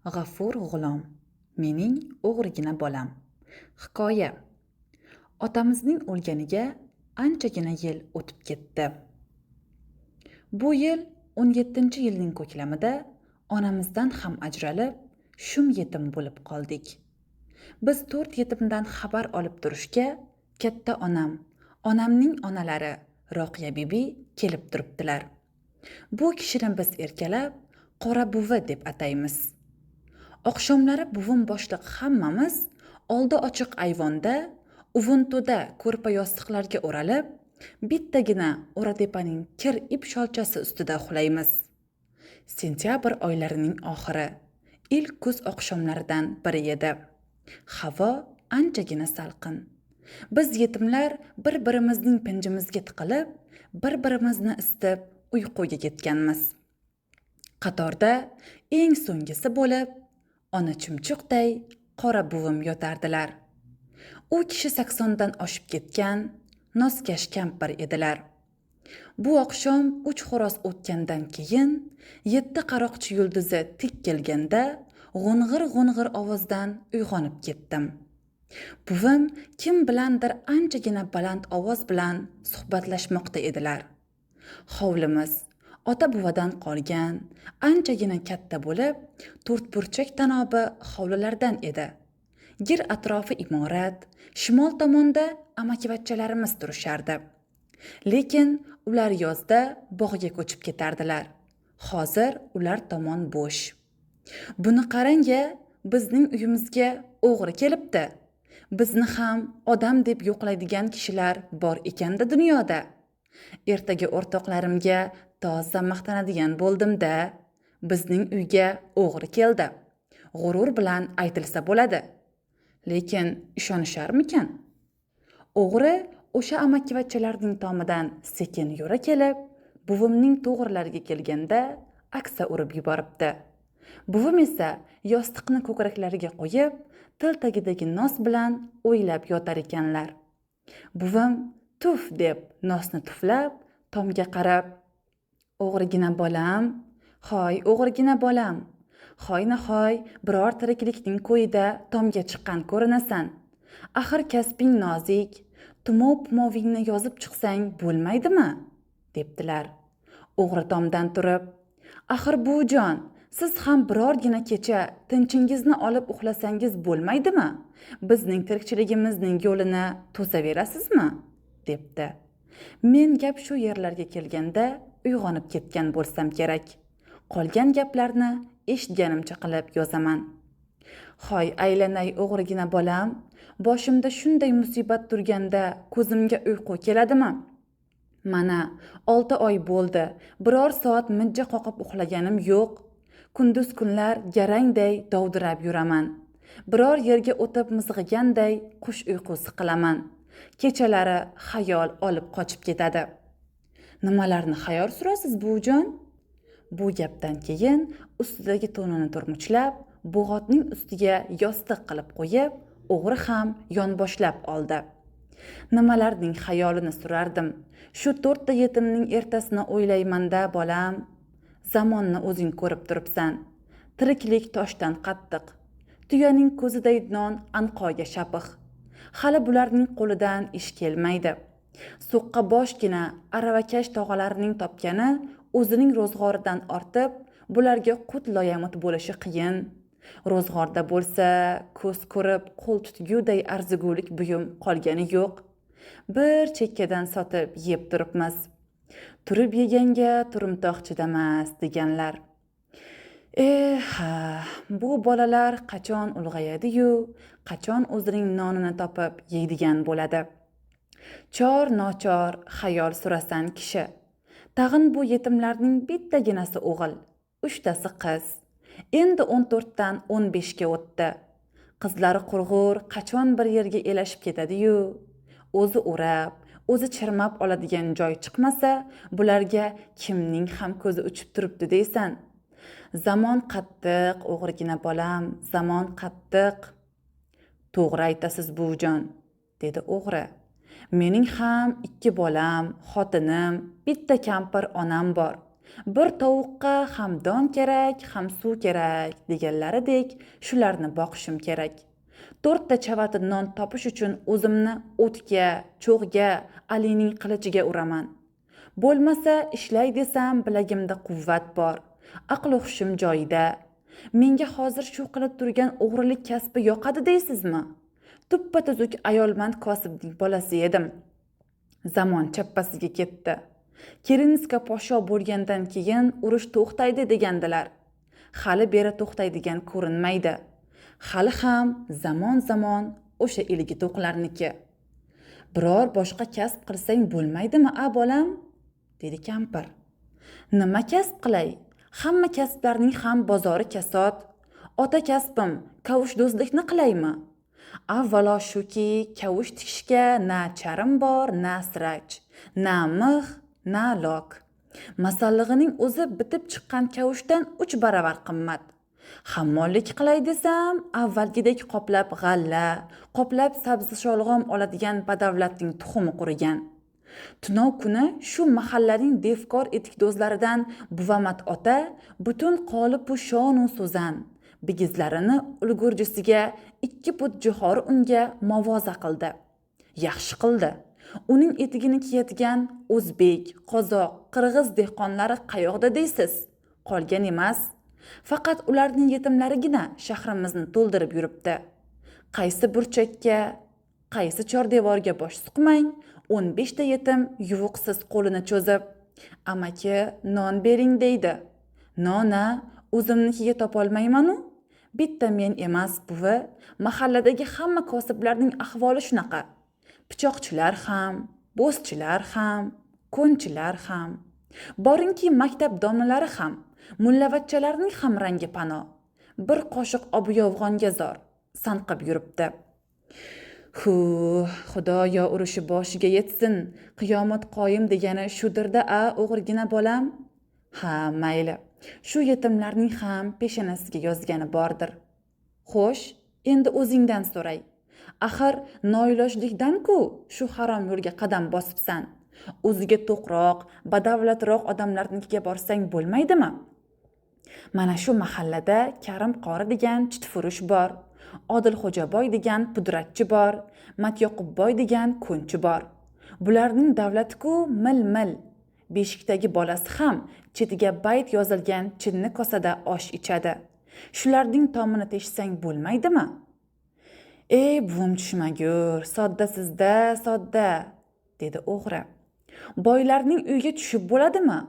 G'afur G'ulom, mening o'g'rigina bolam. Hikoya. Otamizning o'lganiga anchagina yil o'tib ketdi. Bu yil 17-yilning ko'klamida onamizdan ham ajralib, shum yetim bo'lib qoldik. Biz 4 yetimdan xabar olib turishga katta onamning onalari Roqiya bibi kelib turibdilar. Bu kishini biz erkalab Qora buvi deb ataymiz. Oqshomlari buvim boshliq hammamiz oldi ochiq ayvonda, uvuntuda ko'rpa yostiqlarga o'ralib, bittagina o'ratepaning kir ip sholchasi ustida uxlaymiz. Sentyabr oylarining oxiri, ilk kuz oqshomlaridan biri edi. Havo anchagina salqin. Biz yetimlar bir-birimizning pinjimizga tiqilib, bir-birimizni isitib uyquga ketganmiz. Qatorda eng so'nggisi bo'lib ona chumchuqday Qora buvim yotardilar. U kishi 80dan oshib ketgan, noskash kampir edilar. Bu oqshom 3 xo'roz o'tgandan keyin 7 qaroqchi yulduzi tik kelganda g'ung'ir ovozdan uyg'onib ketdim. Buvim kim bilandir anchagina baland ovoz bilan suhbatlashmoqda edilar. Hovlimiz ota buvadan qolgan, anchagina katta bo'lib, to'rtburchak tanobi hovlilardan edi. Gir atrofi imorat, shimol tomonda amakivachchalarimiz turishardi. Lekin ular yozda bog'ga ko'chib ketardilar. Hozir ular tomon bo'sh. Buni qarang-a, bizning uyimizga o'g'ri kelibdi. Bizni ham odam deb yo'qlaydigan kishilar bor ekanda dunyoda. Ertaga o'rtoqlarimga toza maqtanadigan bo'ldim-da. Bizning uyga o'g'ri keldi. G'urur bilan aytilsa bo'ladi. Lekin ishonisharmikan? O'g'ri o'sha amakivachchalarning tomidan sekin yura kelib, buvimning to'g'rilariga kelganda aksa urib yuboribdi. Buvim esa yostiqni ko'kraklariga qo'yib, til tagidagi nos bilan o'ylab yotar ekanlar. Buvim tuf deb nosni tuflab, tomga qarab, "O'g'rigina bolam, hoy o'g'rigina bolam, hoy biror tiriklikning ko'yida tomga chiqqan ko'rinasan. Axir kasbing nozik, tumov-pumovingni yozib chiqsang bo'lmaydimi?" debdilar. O'g'ri tomdan turib, "Axir buvijon, siz ham birorgina kecha tinchingizni olib uxlasangiz bo'lmaydimi? Bizning tirikchiligimizning yo'lini to'saverasizmi?" debdi. Men gap shu yerlarga kelganda uyg'onib ketgan bo'lsam kerak. Qolgan gaplarni eshitganimcha qilib yozaman. Hoy aylanay o'g'rigina bolam, boshimda shunday musibat turganda ko'zimga uyqu keladimi? Mana 6 oy bo'ldi, biror soat mijja qoqib uxlaganim yo'q. Kunduz kunlar garangday dovdirab yuraman. Biror yerga o'tib mizg'iganday qush uyqusi qilaman. Kechalari xayol olib qochib ketadi. Nimalarni xayol surasiz buvijon? Bu gapdan keyin ustidagi to'nini turmuchlab, bo'g'otning ustiga yostiq qilib qo'yib, o'g'ri ham yonboshlab oldi. Nimalarning xayolini surardim? Shu 4 ta yetimning ertasini o'ylaymanda bolam. Zamonni o'zing ko'rib turibsan. Tiriklik toshdan qattiq. Tuyaning ko'ziday non anqoga shapih. Hali bularning qo'lidan ish kelmaydi. So'qqa boshgina aravakash tog'alarining topgani o'zining ro'zg'oridan ortib, bularga qut loyamut bo'lishi qiyin. Ro'zg'orda bo'lsa, ko'z ko'rib, qo'l tutguday arzigulik buyum qolgani yo'q. Bir chekkadan sotib yeb turibmiz. Turib yeganga turumtoq chidamas deganlar. Bu bolalar qachon ulg'ayadi-yu, qachon o'zining nonini topib yeydigan bo'ladi. Chor-nochor xayol surasan kishi. Tag'in bu yetimlarning bittaginasi o'g'il, 3tasi qiz. Endi 14 dan 15 ga o'tdi. Qizlari qurg'ur qachon bir yerga elashib ketadi-yu, o'zi o'rab, o'zi chirmab oladigan joy chiqmasa, bularga kimning ham ko'zi uchib turibdi deysan. Zamon qattiq, o'g'rigina bolam, zamon qattiq. To'g'ri aytasiz buvijon, dedi o'g'ri. Mening ham 2 bolam, xotinim, bitta kampir onam bor. Bir tovuqqa ham don kerak, ham suv kerak deganlaridek shularni boqishim kerak. 4 ta chavati non topish uchun o'zimni o'tga, cho'g'ga, Alining qilichiga uraman. Bo'lmasa ishlay desam bilagimda quvvat bor, aql hushim joyida. Menga hozir shu qilib turgan o'g'rilik kasbi yoqadi deysizmi? Tuppa-tuzuk ayolmand kosibning bolasi edim. Zamon chappasiga ketdi. Kerenska podsho bo'lgandan keyin urush to'xtaydi degandilar. Hali beri to'xtaydigan ko'rinmaydi. Hali ham zamon o'sha ilgi to'qlarniki. Biror boshqa kasb qilsang bo'lmaydimi, a bolam? Dedi kampir. Nima kasb qilay? Hamma kasblarning ham bozori kasod. Ota kasbim kavush do'stlikni qilaymi? Avvalo shuki, kavush tikishga na charim bor, na sirach, na mix, na lok. Masallig'ining o'zi bitib chiqqan kavushdan 3 baravar qimmat. Hammollik qilay desam, avvalgidek qoplab g'alla, qoplab sabzi sholg'om oladigan badavlatning tuxumi qurigan. Tunov kuni shu mahallaning devkor etikdo'zlaridan Buvamat ota butun qolipu shonu so'zan bigizlarini ulgurjisiga 2 put jo'xori unga mavoza qildi. Yaxshi qildi. Uning etigini kiyadigan o'zbek, qozoq, qirg'iz dehqonlari qayoqda deysiz? Qolgan emas. Faqat ularning yetimlarigina shahrimizni to'ldirib yuribdi. Qaysi burchakka, qaysi chordevorga bosh suqmang, 15 ta yetim yuvuqsiz qo'lini cho'zib, "Amaki, non bering" deydi. Nona o'zimnikiga topolmayman-u. Bitta men emas, buvi, mahalladagi hamma kosiblarning ahvoli shunaqa. Pichoqchilar ham, bo'zchilar ham, ko'nchilar ham. Boringki maktab domlalari ham, mullavachchalarning ham rangi pano. Bir qoshiq obuyovg'onga zor sanqib yuribdi. Xudoyo urushi boshiga yetsin, qiyomat qoyim degani shudirda a o'g'irgina bolam? Ha, mayli. Shu yetimlarning ham peshonasiga yozgani bordir. Xo'sh, endi o'zingdan so'ray. Axir noilojlikdan-ku shu harom yo'lga qadam bosibsan. O'ziga to'qroq, badavlatroq odamlarnikiga borsang bo'lmaydimi? Mana shu mahallada Karim qori degan chitfurush bor. Odilxo'jaboy degan pudratchi bor. Matyoqubboy degan ko'nchi bor. Bularning davlati-ku mil-mil. Beshikdagi bolasi ham chetiga bayt yozilgan chinni kosada osh ichadi. Shularning tomini teshsang bo'lmaydimi? Ey buvim tushmagur, sodda sizda, sodda, dedi o'g'ri. Boylarning uyga tushib bo'ladimi?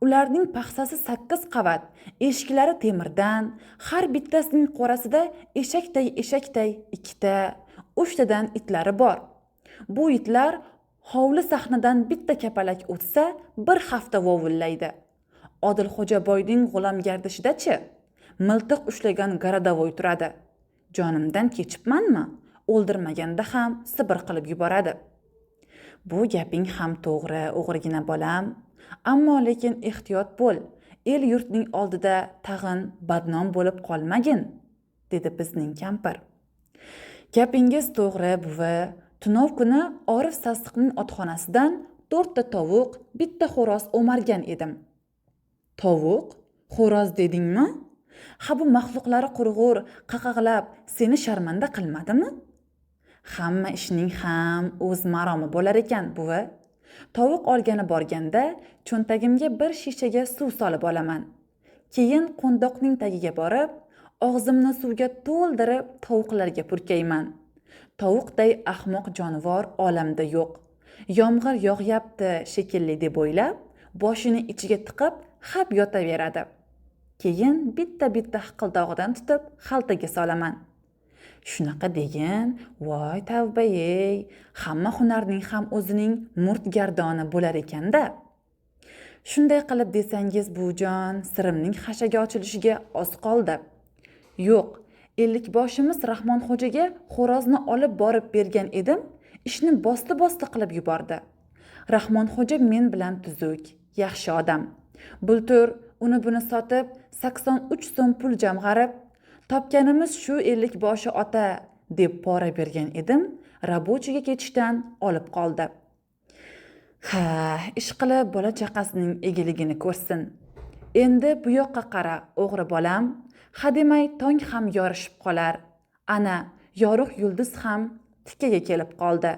Ularning paxsasi 8 qavat, eshiklari temirdan, har bittasining qorasida eshakday 2 ta, 3 tadan itlari bor. Bu itlar hovli sahnadan bitta kapalak o'tsa, bir hafta vovullaydi. Odilxo'jaboyning g'ulamgardishida-chi, miltiq ushlagan garadavoy turadi. Jonimdan kechibmanmi? O'ldirmaganda ham sibir qilib yuboradi. Bu gaping ham to'g'ri, o'g'rigina bolam. Ammo lekin ehtiyot bo'l. El yurtning oldida tag'in badnom bo'lib qolmagin, dedi bizning kampir. Gapingiz to'g'ri, buvi. Tunov kuni Orif Sassiqning otxonasidan 4 ta tovuq, bitta xo'roz o'margan edim. Tovuq? Xo'roz dedingmi? Ha, bu maxluqlari qurg'ur, qaqaqlab seni sharmanda qilmadimi? Hamma ishning ham o'z maromi bo'lar ekan, buvi. Tovuq olgani borganda cho'ntagimga bir shishaga suv solib olaman. Keyin qo'ndoqning tagiga borib, og'zimni suvga to'ldirib tovuqlarga purkayman. Tovuqday ahmoq jonivor olamda yo'q. Yomg'ir yog'yapti shekilli deb o'ylab, boshini ichiga tiqib, hab yotaveradi. Keyin bitta hiqildog'idan tutib xaltaga solaman. Shunaqa degin, voy tavba-ey, hamma hunarning ham o'zining murt gardoni bo'lar ekanda. Shunday qilib desangiz, bujon, sirimning hashaga ochilishiga oz qoldi. Yo'q, ellikboshimiz Rahmonxo'jaga xo'rozni olib borib bergan edim, ishni bosti qilib yubordi. Rahmonxo'ja men bilan tuzuk, yaxshi odam. Bultur uni buni sotib 83 so'm pul jamg'arib, topganimiz shu 50 boshi ota deb pora bergan edim, rabochiga ketishdan olib qoldi. Ha, ish qilib bola chaqasining egiligini ko'rsin. Endi bu yoqqa qara, o'g'ri bolam. Hademay tong ham yorishib qolar. Ana, yorug' yulduz ham tikaga kelib qoldi.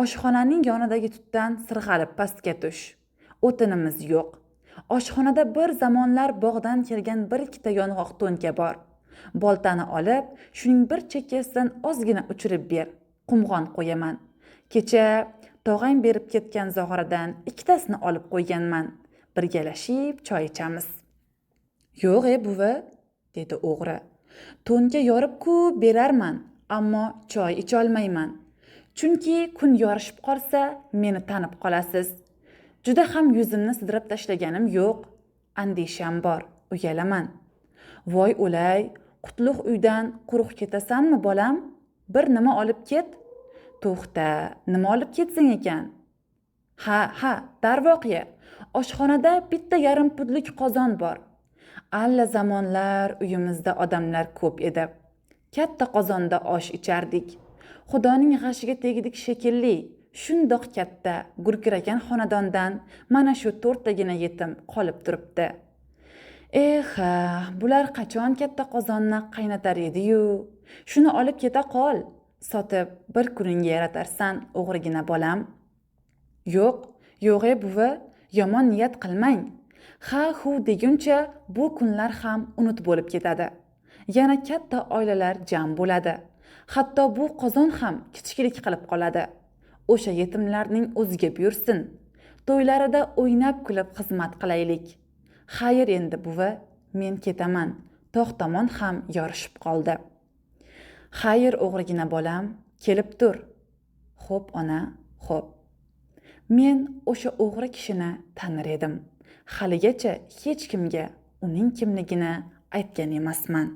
Oshxonaning yonidagi tutdan sirg'alib pastga tush. O'tinimiz yo'q. Oshxonada bir zamonlar bog'dan kelgan bir ikkita yong'oq to'nka bor. Boltani olib, shuning bir chekkasidan ozgina uchirib ber. Qumg'on qo'yaman. Kecha tog'ang berib ketgan zog'oradan ikkitasini olib qo'yganman. Birgalashib choy ichamiz. Yo'q, buvi, dedi o'g'ri. To'nka yorib-ku berarman, ammo choy icholmayman. Chunki kun yorishib qolsa, meni tanib qolasiz. Juda ham yuzimni sidirib tashlaganim yo'q. Andisham bor, uyalaman. Voy o'lay, qutlug' uydan quruq ketasanmi bolam? Bir nima olib ket. To'xta, nima olib ketsang ekan? Ha, darvoqe. Oshxonada bitta yarim pudlik qozon bor. Alla zamonlar uyimizda odamlar ko'p edi. Katta qozonda osh ichardik. Xudoning g'ashiga tegdik shekilli. Shundoq katta, gurkiragan xonadondan mana shu 4 tagina yetim qolib turibdi. Bular qachon katta qozonni qaynatar edi-yu. Shuni olib keta qol. Sotib bir kuningga yaratarsan, o'g'rigina bolam. Yo'q, buvi, yomon niyat qilmang. Ha-hu deguncha bu kunlar ham unut bo'lib ketadi. Yana katta oilalar jam bo'ladi. Hatto bu qozon ham kichiklik qilib qoladi. O'sha yetimlarning o'ziga buyursin. To'ylarida o'ynab kulib xizmat qilaylik. Xayr endi buvi, men ketaman. Tog' tomon ham yorishib qoldi. Xayr o'g'rigina bolam, kelib tur. Xo'p ona, xo'p. Men o'sha o'g'ri kishini tanir edim. Haligacha hech kimga uning kimligini aytgan emasman.